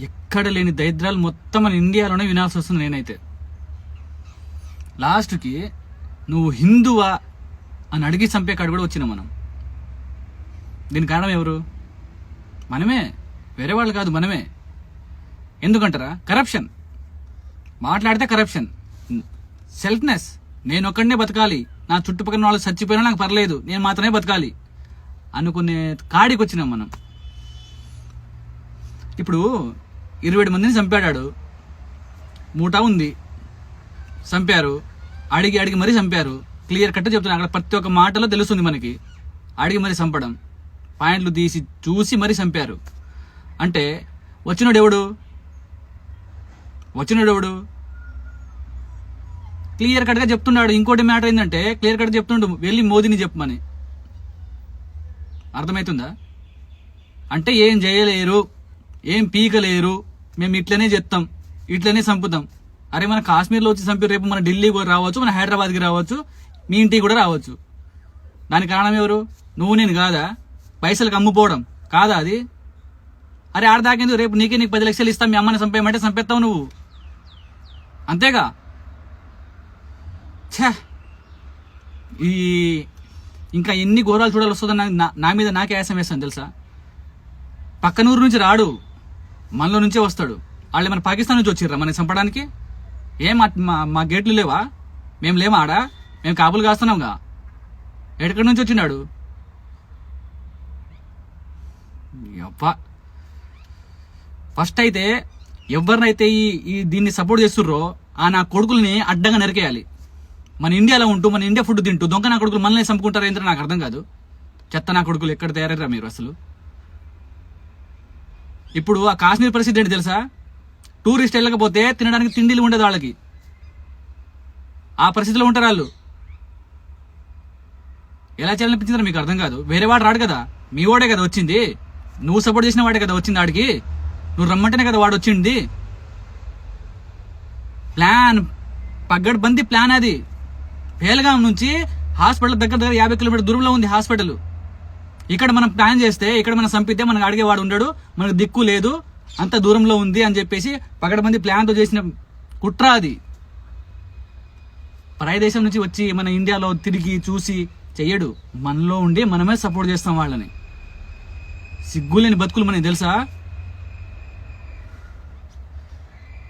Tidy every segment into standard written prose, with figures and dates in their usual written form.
ఎక్కడ లేని దరిద్రాలు మొత్తం మన ఇండియాలోనే వినాల్సి వస్తుంది. నేనైతే లాస్ట్కి నువ్వు హిందువా అని అడిగి చంపే కాడు కూడా వచ్చినాం మనం. దీని కారణం ఎవరు? మనమే, వేరే వాళ్ళు కాదు, మనమే. ఎందుకంటారా? కరప్షన్. మాట్లాడితే కరప్షన్, సెల్ఫ్నెస్. నేను ఒక్కడనే బతకాలి, నా చుట్టుపక్కల వాళ్ళు చచ్చిపోయినా నాకు పర్లేదు, నేను మాత్రమే బతకాలి అనుకునే కాడికి వచ్చినాం మనం. ఇప్పుడు 27 మందిని చంపాడాడు, మూటా ఉంది, చంపారు, అడిగి మరీ చంపారు. క్లియర్ కట్ చెప్తున్నా, అక్కడ ప్రతి ఒక్క మాటలో తెలుస్తుంది మనకి. అడిగి మరీ చంపడం, పాయింట్లు తీసి చూసి మరీ చంపారు. అంటే వచ్చినోడు ఎవడు? క్లియర్ కట్గా చెప్తున్నాడు. ఇంకోటి మ్యాటర్ ఏంటంటే క్లియర్ కట్ చెప్తుండు, వెళ్ళి మోదీని చెప్పమని. అర్థమవుతుందా? అంటే ఏం చేయలేరు, ఏం పీకలేరు, మేము ఇట్లనే చెప్తాం, ఇట్లనే చంపుతాం. అరే మన కాశ్మీర్లో వచ్చి చంపి రేపు మన ఢిల్లీకి కూడా రావచ్చు, మన హైదరాబాద్కి రావచ్చు, మీ ఇంటికి కూడా రావచ్చు. దానికి కారణం ఎవరు? నువ్వు నేను కాదా? పైసలకు అమ్ముపోవడం కాదా అది? అరే ఆడదాకేందుకు, రేపు నీకు 10 లక్షలు ఇస్తాం, మీ అమ్మని చంపేయమంటే చంపేస్తావు నువ్వు, అంతేగా. ఛా, ఈ ఇంకా ఎన్ని ఘోరాలు చూడాలి వస్తుందని నా మీద నాకే ఆయాసం వేస్తాను తెలుసా. పక్కనూరు నుంచి రాడు, మనలో నుంచే వస్తాడు. వాళ్ళు మన పాకిస్తాన్ నుంచి వచ్చిర్రా మనకి చంపడానికి? ఏం మా గేట్లు లేవా? మేము లేమా ఆడ? మేము కాపులు కాస్తున్నాంగా. ఎక్కడి నుంచి వచ్చినాడు? ఫస్ట్ అయితే ఎవరినైతే ఈ దీన్ని సపోర్ట్ చేస్తుర్రో ఆ నా కొడుకుల్ని అడ్డంగా నరికేయాలి. మన ఇండియాలో ఉంటూ మన ఇండియా ఫుడ్ తింటూ దొంగ నా కొడుకులు మనల్ని చంపుకుంటారు ఏంటో నాకు అర్థం కాదు. చెత్త నా కొడుకులు ఎక్కడ తయారయ్యారా మీరు అసలు? ఇప్పుడు ఆ కాశ్మీర్ పరిస్థితి ఏంటి తెలుసా? టూరిస్ట్ వెళ్ళకపోతే తినడానికి తిండిలు ఉండదు వాళ్ళకి, ఆ పరిస్థితిలో ఉంటారు వాళ్ళు. ఎలా చేయాలనిపించిందో మీకు అర్థం కాదు. వేరే వాడు రాడు కదా, మీ వాడే కదా వచ్చింది, నువ్వు సపోర్ట్ చేసిన వాడే కదా వచ్చింది ఆడికి, నువ్వు రమ్మంటేనే కదా వాడు వచ్చింది. ప్లాన్, పగ్గడ్బందీ ప్లాన్ అది. పేల్గాం నుంచి హాస్పిటల్ దగ్గర 50 కిలోమీటర్ దూరంలో ఉంది హాస్పిటల్. ఇక్కడ మనం ప్లాన్ చేస్తే, ఇక్కడ మనం చంపితే మనకు అడిగేవాడు ఉండడు, మనకు దిక్కు లేదు, అంత దూరంలో ఉంది అని చెప్పేసి పగడబంది ప్లాన్తో చేసిన కుట్ర అది. పరాయి దేశం నుంచి వచ్చి మన ఇండియాలో తిరిగి చూసి చెయ్యడు, మనలో ఉండి మనమే సపోర్ట్ చేస్తాం వాళ్ళని. సిగ్గులేని బతుకులు మనకి తెలుసా?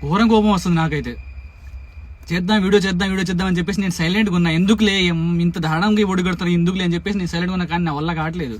ఘోరం కోపం వస్తుంది నాకైతే. వీడియో చేద్దాం అని చెప్పేసి నేను సైలెంట్గా ఉన్నా. ఎందుకులే ఇంత దారుణంగా ఒడిగడతారు, ఎందుకులే అని చెప్పేసి నేను సైలెంట్గా ఉన్నా, కానీ నా వల్ల కావట్లేదు.